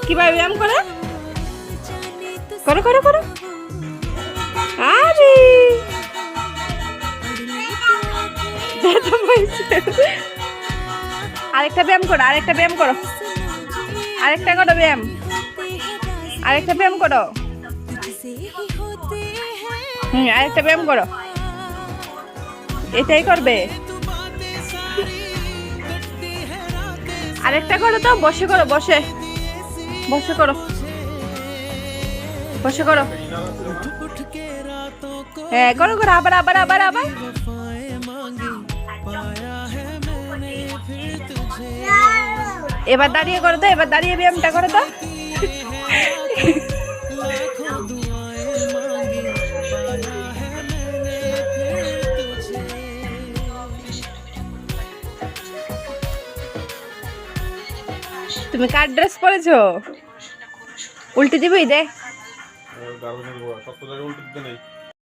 কিভাবে ব্যায়াম করে? করো করো করো। আরে আরেকটা ব্যায়াম করো, আরেকটা ব্যায়াম করো, আরেকটা করো ব্যায়াম, আরেকটা ব্যায়াম করো। আরেকটা ব্যায়াম করো, এটাই করবে। আরেকটা করো তো, বসে করো, বসে বসে করো, বসে করো। হ্যাঁ করো করো, আবার আবার আবার আবার। এবার দাঁড়িয়ে করো তো, এবার দাঁড়িয়ে ব্যায়ামটা করো তো। তুমি কার ড্রেস পরেছো? উল্টে দিবি দে।